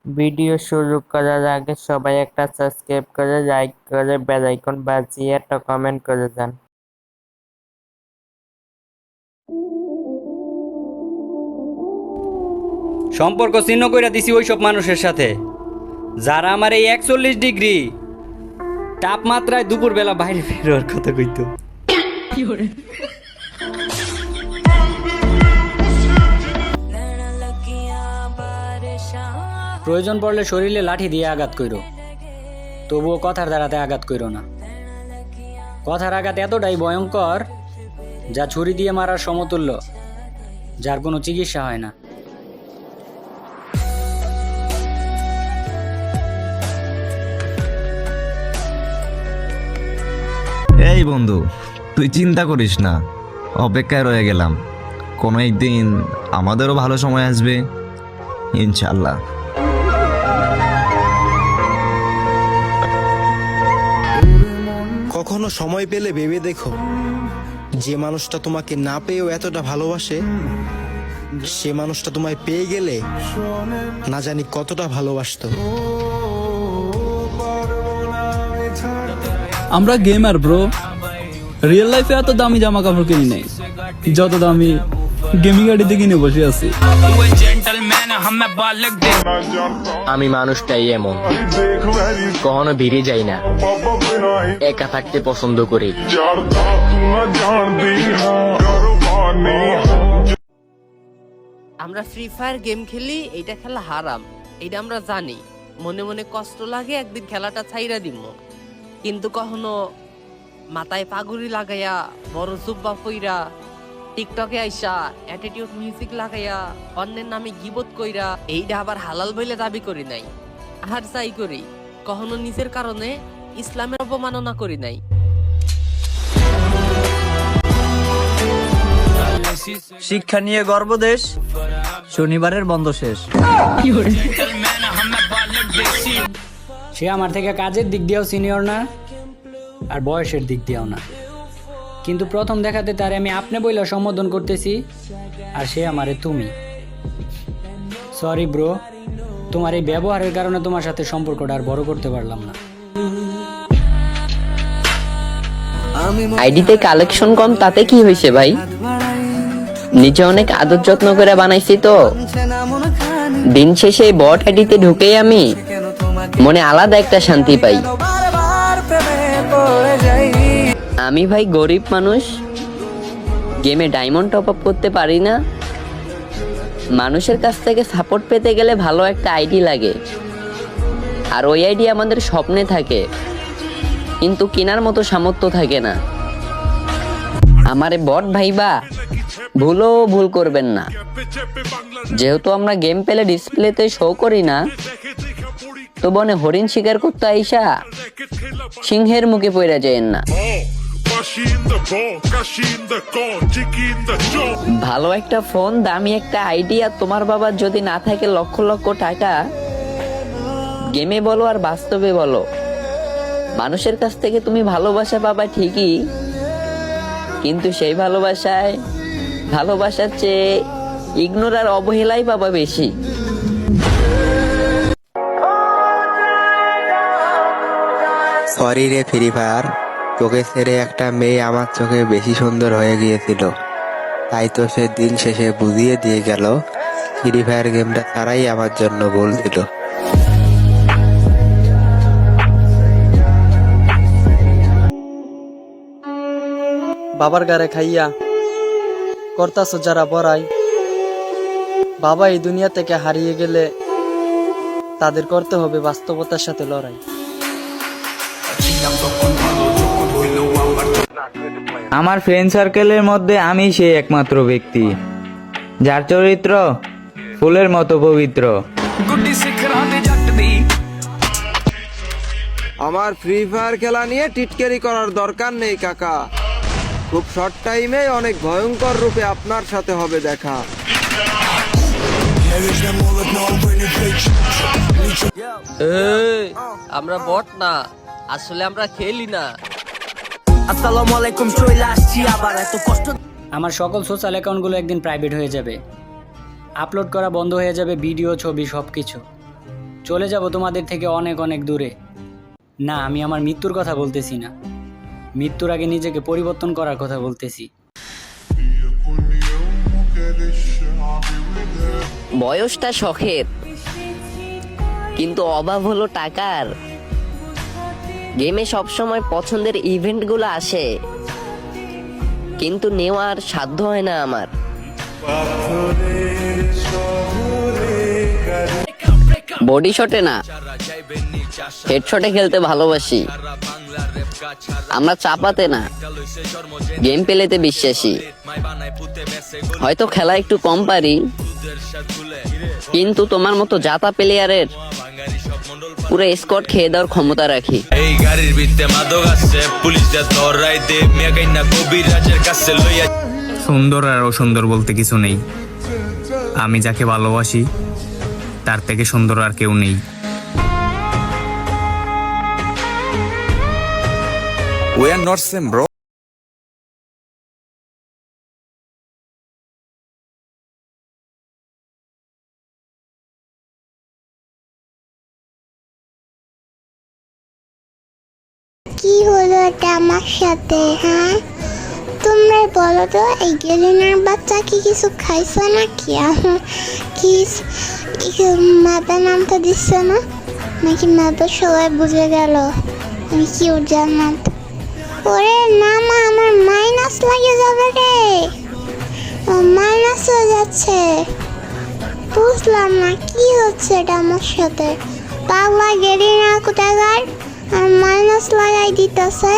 Video শুরু করার আগে সবাই একটা সাবস্ক্রাইব করে, লাইক করে, বেল আইকন বাজিয়ে একটা কমেন্ট করে যান। সম্পর্ক ছিন্ন কইরা দিছি ওইসব মানুষের সাথে যারা আমার এই 41 ডিগ্রি তাপমাত্রায় দুপুরবেলা বাইরে বেরোর কথা কইতো। প্রয়োজন পড়লে শরীরে লাঠি দিয়ে আঘাত কইরো, তবুও কথার দ্বারাতে আঘাত কইরো না। কথার আঘাত এতটাই ভয়ঙ্কর যা ছুরি দিয়ে মারার সমতুল্য, যার কোনো চিকিৎসা হয় না। এই বন্ধু, তুই চিন্তা করিস না, অপেক্ষায় রয়ে গেলাম। কোনো একদিন আমাদেরও ভালো সময় আসবে ইনশাল্লাহ। কখনো সময় পেলে ভেবে দেখো, যে মানুষটা তোমাকে না পেয়েও এতটা ভালোবাসে, সে মানুষটা তোমায় পেয়ে গেলে না জানি কতটা ভালোবাসতো। আমরা গেমার ব্রো, রিয়েল লাইফে এত দামি জামা কাপড় কিনি নাই যত দামি গেমিং গাড়িতে কিনে বসে আছি। আমি মানুষটাই এমন, কখনো ভিড়ে যাই না, একা থাকতে পছন্দ করি। আমরা ফ্রি ফায়ার গেম খেলি, এইটা খেলা হারাম, এইটা আমরা জানি। মনে মনে কষ্ট লাগে, একদিন খেলাটা ছাইরা দিব, কিন্তু কখনো মাথায় পাগুড়ি লাগাইয়া বড় জুব্বা পইরা টিকটকে আইসা অ্যাটিটিউড মিউজিক লাগাইয়া অন্যের নামে গিবত কইরা এইটা আবার হালাল বলে দাবি করি নাই। আর চাই করি, কখনো নিজের কারণে ইসলামের অবমাননা করি নাই। শিক্ষা নিয়ে গর্বদেশ, শনিবারের বন্ধ শেষ। সে আমার থেকে কাজের দিক দিয়েও সিনিয়র না, আর বয়সের দিক দিয়েও না, কিন্তু প্রথম দেখাতে তারে আমি আপনি বইলা সম্বোধন করতেছি, আর সে আমারে তুমি। সরি ব্রো, তোমার এই ব্যবহারের কারণে তোমার সাথে সম্পর্কটা আর বড় করতে পারলাম না। আইডিতে কালেকশন কম, তাতে কি হয়েছে ভাই? নিজে অনেক আদর যত্ন করে বানাইছি তো। দিন শেষে বট আইডিতে ঢুকেই আমি মনে আলাদা একটা শান্তি পাই। আমি ভাই গরিব মানুষ, গেমে ডায়মন্ড টপ আপ করতে পারি না। মানুষের কাছ থেকে সাপোর্ট পেতে গেলে ভালো একটা আইডি লাগে, আর ওই আইডি আমাদের স্বপ্নে থাকে, কিন্তু কেনার মতো সামর্থ্য থাকে না। আমারে বট ভাইবা ভুলও ভুল করবেন না, যেহেতু আমরা গেম পেলে ডিসপ্লেতে শো করি না, তো বনে হরিণ শিকার করতে আইসা সিংহের মুখে পড়ে যায়েন না। ভালো একটা ফোন, দামি একটা আইডিয়া তোমার বাবার যদি না থাকে লক্ষ লক্ষ টাকা, গেমে বলো আর বাস্তবে বলো, মানুষের কাছ থেকে তুমি ভালোবাসা পাবা ঠিকই, কিন্তু সেই ভালোবাসার চেয়ে ইগনোর আর অবহেলাই পাবা বেশি। সরি রে ফ্রি ফায়ার, তোকে ছেড়ে একটা মেয়ে আমার চোখে বেশি সুন্দর হয়ে গিয়েছিল, তাই তো সে দিন শেষে বুঝিয়ে দিয়ে গেল ফ্রি ফায়ার গেমটা তারাই আমার জন্য ভুল ছিল। বাবার গারে খাইয়া করতাছ যারা বড়াই, বাবা এই দুনিয়া থেকে হারিয়ে গেলে তাদের করতে হবে বাস্তবতার সাথে লড়াই। আমার ফ্রেন্ড সার্কেলের মধ্যে আমি সেই একমাত্র ব্যক্তি যার চরিত্র ফুলের মতো পবিত্র। আমার ফ্রি ফায়ার খেলা নিয়ে টিটকারি করার দরকার নেই কাকা, খুব শর্ট টাইমে অনেক ভয়ঙ্কর রূপে আপনার সাথে হবে দেখা। আমরা বট না, আসলে আমরা খেলি না। আসসালামু আলাইকুম, চলে আসছি আবার। এত কষ্ট। আমার সকল সোশ্যাল অ্যাকাউন্টগুলো একদিন প্রাইভেট হয়ে যাবে, আপলোড করা বন্ধ হয়ে যাবে, ভিডিও ছবি সব কিছু। চলে যাব তোমাদের থেকে অনেক অনেক দূরে। না, আমি আমার মৃত্যুর কথা বলতেছি না, মৃত্যুর আগে নিজেকে পরিবর্তন করার কথা বলতেছি। বয়সটা শখের, কিন্তু অভাব হলো টাকার। গেমে সবসময় পছন্দের ইভেন্টগুলো আসে, কিন্তু নেওয়ার সাধ্য হয় না আমার। বডি শটে না, হেডশটে খেলতে ভালোবাসি। আমরা চাপাতে না, গেম প্লেতে বিশ্বাসী। হয়তো খেলা একটু কম পারি, কিন্তু তোমার মতো জাতা প্লেয়ারের পুরো স্কোয়াড খেয়ে দেওয়ার ক্ষমতা রাখি। এই গাড়ির ভিতরে মাদক আছে, পুলিশরা ধরাই দে মিয়া গাইনা কবিরাজের কাছে লইয়া। সুন্দর আর অসুন্দর বলতে কিছু নেই, আমি যাকে ভালোবাসি তার থেকে সুন্দর আর কেউ নেই। We are not same, bro. কি হলো এটা আমার সাথে? হ্যাঁ, তোমরা বলো তো, এই গেলিনার বাচ্চা কি কিছু খাইছে নাকি? কি মাথা নামটা দিচ্ছে না নাকি? মাথা সবাই বুঝে গেল আমি কি জান্নাত। ওরে না মা, আমার মাইনাস লাগে যাবে রে, মাইনাস হয়ে যাচ্ছে। বুঝলাম না কি হচ্ছে এটা আমার সাথে। পাগলা গেলিনা কোথাকার আর মাইনাস লাগাই দিতেছে।